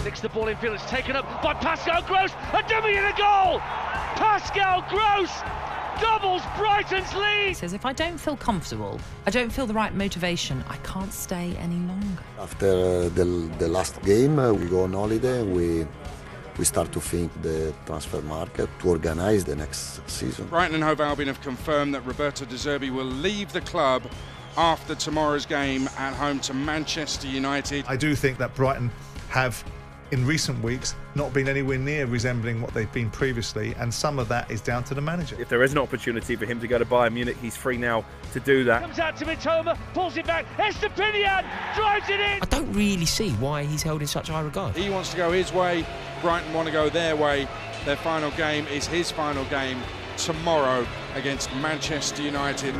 Nicks the ball in field, it's taken up by Pascal Gross, a dummy and a goal! Pascal Gross doubles Brighton's lead! He says, if I don't feel comfortable, I don't feel the right motivation, I can't stay any longer. After the last game, we go on holiday and we start to think the transfer market to organise the next season. Brighton and Hove Albion have confirmed that Roberto De Zerbi will leave the club after tomorrow's game at home to Manchester United. I do think that Brighton have, in recent weeks, not been anywhere near resembling what they've been previously, and some of that is down to the manager. If there is an opportunity for him to go to Bayern Munich, he's free now to do that. Comes out to Mitoma, pulls it back, Estepinian drives it in! I don't really see why he's held in such high regard. He wants to go his way, Brighton want to go their way. Their final game is his final game tomorrow against Manchester United.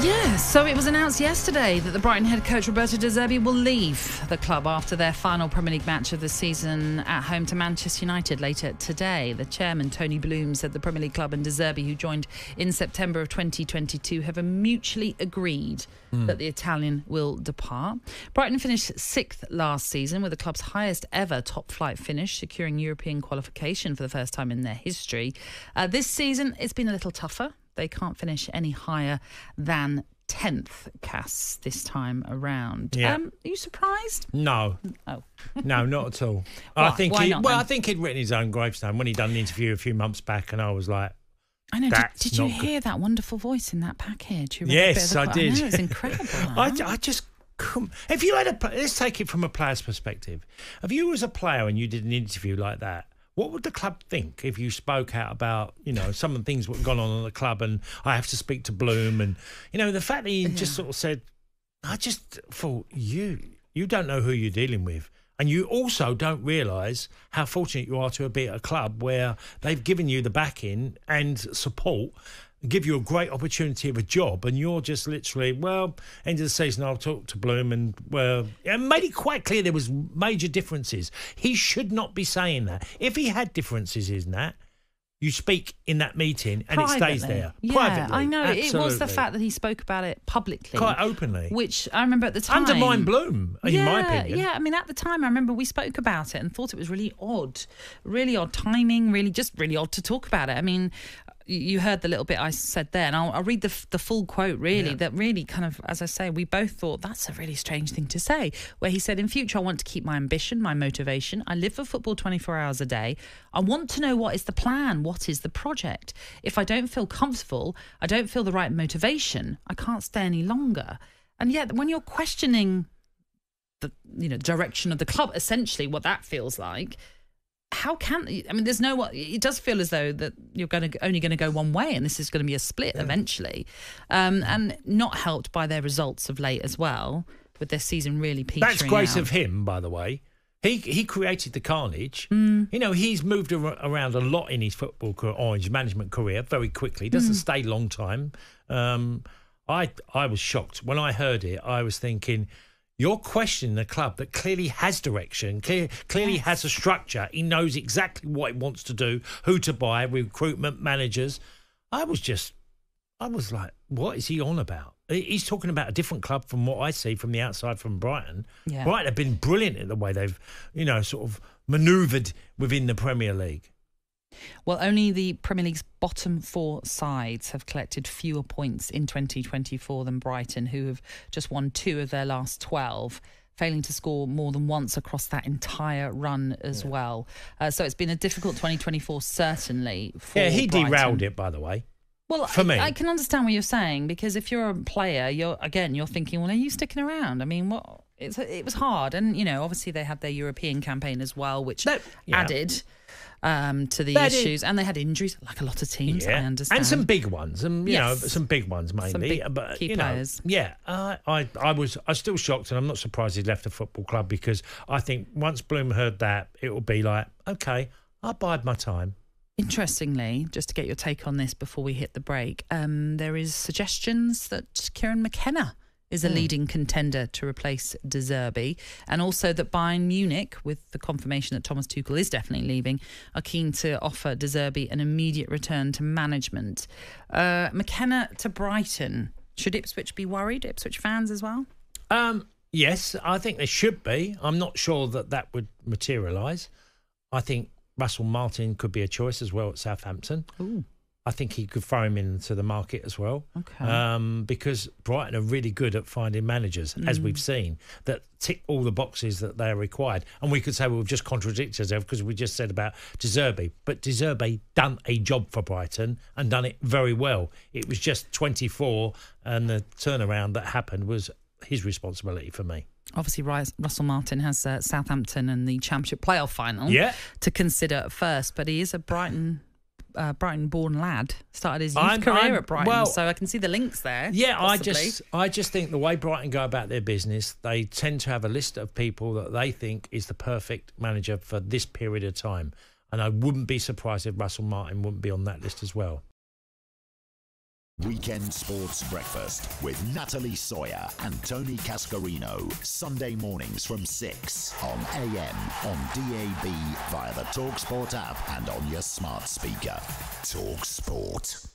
Yeah, so it was announced yesterday that the Brighton head coach Roberto De Zerbi will leave the club after their final Premier League match of the season at home to Manchester United later today. The chairman, Tony Bloom, said the Premier League club and De Zerbi, who joined in September of 2022, have mutually agreed that the Italian will depart. Brighton finished 6th last season with the club's highest ever top-flight finish, securing European qualification for the first time in their history. This season, it's been a little tougher. They can't finish any higher than 10th, Cass, this time around. Yeah. Are you surprised? No. Oh. No, not at all. Why? I think Why not, then? I think he'd written his own gravestone when he done the interview a few months back, and I was like, I know. That's Did you not good. hear that wonderful voice in that package? You read Yes, a bit of I the- did. I know, it's incredible. I just couldn't. If you had let's take it from a player's perspective. If you was a player and you did an interview like that, what would the club think if you spoke out about, some of the things that were gone on in the club, and I have to speak to Bloom, and, the fact that he just sort of said, I just thought, you don't know who you're dealing with. And you also don't realise how fortunate you are to be at a club where they've given you the backing and support, give you a great opportunity of a job, and you're just literally, end of the season I'll talk to Bloom, and made it quite clear there was major differences. He should not be saying that. If he had differences in that, you speak in that meeting and Privately. it stays there. Yeah, Privately. I know. Absolutely. It was the fact that he spoke about it publicly. Quite openly. Which I remember at the time. Undermine Bloom, in my opinion. Yeah, I mean, at the time, I remember we spoke about it and thought it was really odd timing, really odd to talk about it. I mean, you heard the little bit I said there, and I'll read the full quote, really, that really kind of, as I say, we both thought that's a really strange thing to say, where he said, in future, I want to keep my ambition, my motivation. I live for football 24 hours a day. I want to know what is the plan, what is the project. If I don't feel comfortable, I don't feel the right motivation, I can't stay any longer. And yet, when you're questioning the direction of the club, essentially what that feels like, how can there's no what it does feel as though that you're only going to go one way, and this is going to be a split eventually, and not helped by their results of late as well, with their season really petering That's grace out. of him, by the way. He created the carnage. He's moved around a lot in his football career, or his management career, very quickly. Doesn't stay long time. I was shocked when I heard it. I was thinking, you're questioning a club that clearly has direction, clearly has a structure. He knows exactly what he wants to do, who to buy, recruitment, managers. I was like, what is he on about? He's talking about a different club from what I see from the outside from Brighton. Yeah. Brighton have been brilliant at the way they've, sort of manoeuvred within the Premier League. Well, only the Premier League's bottom 4 sides have collected fewer points in 2024 than Brighton, who have just won 2 of their last 12, failing to score more than once across that entire run as well. So it's been a difficult 2024, certainly, for he Brighton. derailed it, by the way. Well, for me, I can understand what you're saying, because if you're a player, you're thinking, well, are you sticking around? I mean, it was hard, and obviously they had their European campaign as well, which added to the issues, and they had injuries like a lot of teams. I understand, and some big ones, and some big ones mainly, some big but key players. I was still shocked, and I'm not surprised he left the football club, because I think once Bloom heard that, it will be like, okay, I'll bide my time. Interestingly, just to get your take on this before we hit the break, there is suggestions that Kieran McKenna is a leading contender to replace De Zerbi, and also that Bayern Munich, with the confirmation that Thomas Tuchel is definitely leaving, are keen to offer De Zerbi an immediate return to management. McKenna to Brighton. Should Ipswich be worried? Ipswich fans as well? Yes, I think there should be. I'm not sure that would materialise. I think Russell Martin could be a choice as well at Southampton. Ooh. I think he could throw him into the market as well. Okay. Because Brighton are really good at finding managers, as we've seen, that tick all the boxes that they are required. And we could say, well, we've just contradicted ourselves because we just said about De Zerbi. But De Zerbi done a job for Brighton and done it very well. It was just 24, and the turnaround that happened was his responsibility for me. Obviously, Russell Martin has Southampton and the Championship playoff final to consider first, but he is a Brighton-born lad. Started his youth career at Brighton, so I can see the links there. Yeah, possibly. I just think the way Brighton go about their business, they tend to have a list of people that they think is the perfect manager for this period of time, and I wouldn't be surprised if Russell Martin wouldn't be on that list as well. Weekend Sports Breakfast with Natalie Sawyer and Tony Cascarino. Sunday mornings from 6 on AM, on DAB, via the talkSPORT app and on your smart speaker. talkSPORT.